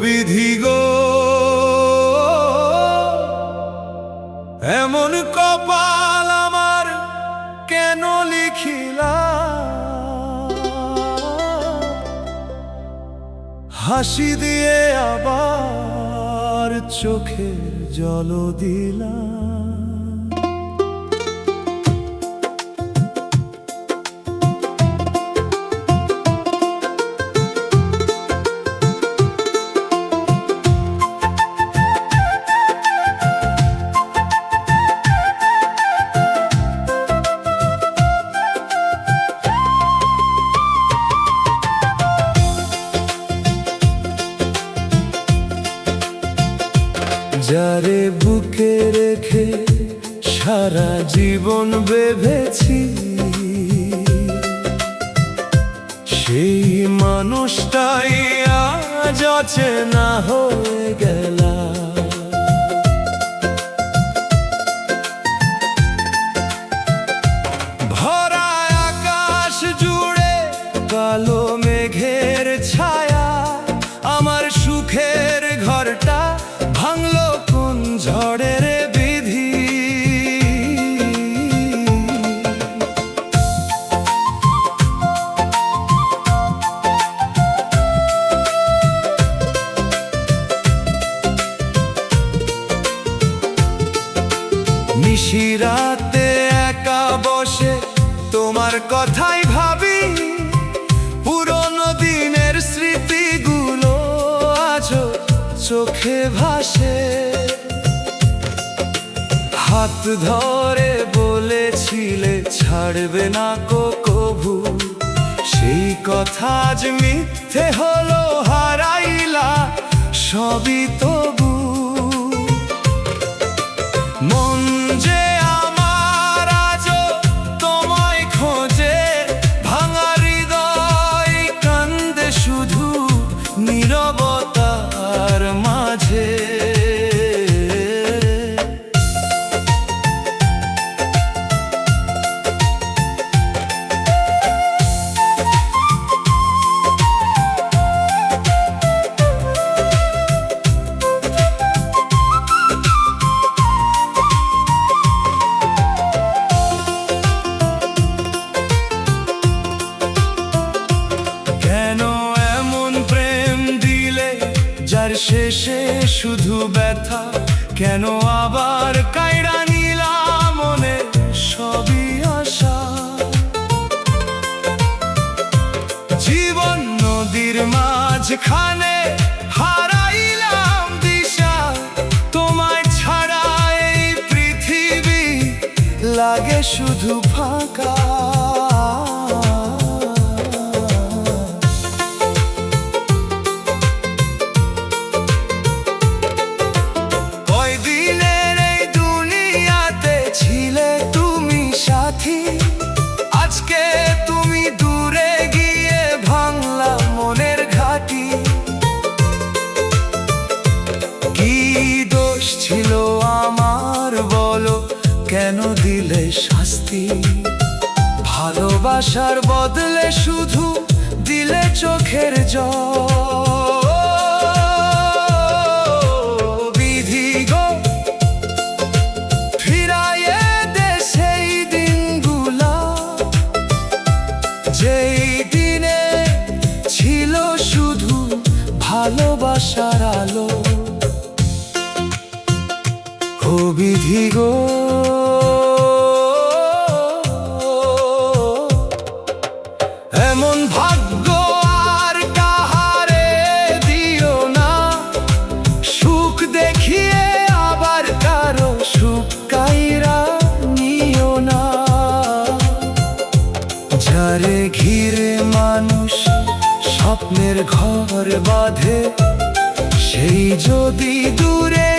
বিধি গো, এমন কপাল আমার কেন লিখিলা, হাসি দিয়ে আবার চোখের জল দিলা। যারে বুকে রেখে সারা জীবন ভেবেছি, সেই মানুষটাই আজ অচেনা হয়ে গেলা। ভরা আকাশ জুড়ে কালো মেঘের ছায়া, আমার সুখের ঘরটা ভাঙলো কোন ঝড়ের বিধি। নিশিরাতে একা বসে তোমার কথাই ভাবি, পুরনো দিনের স্মৃতিগুলো আজও চোখে ভাসে। হাত ধরে বলেছিলে ছাড়বে না কভু, সেই কথা আজ মিথ্যে হলো, হারাইলা সবই তবু। মন যে আমার আজও তোমায় খোঁজে, ভাঙা হৃদয় কান্দে শুধু নীরবতার মাঝে। যার শেষে শুধু ব্যথা, কেন আবার কাইড়া নিলা মনে সবই আশা। জীবন নদীর মাঝখানে হারাইলাম দিশা, তোমায় ছাড়া এই পৃথিবী লাগে শুধু ফাঁকা। আজকে তুমি দূরে গিয়ে ভাঙলা মনের ঘাটি, কি দোষ ছিল আমার বলো, কেন দিলে শাস্তি? ভালোবাসার বদলে শুধু দিলে চোখের জল। বিধি গো, যেই দিনে ছিল শুধু ভালোবাসার আলো। ও বিধি গো, এমন ভাগ্য আর কাহারে দিও না, সুখ দেখিয়ে আবার কারো সুখ কাইরা নিও না। যারে ঘিরে মানুষ স্বপ্নের ঘর বাঁধে, সেই যদি দূরে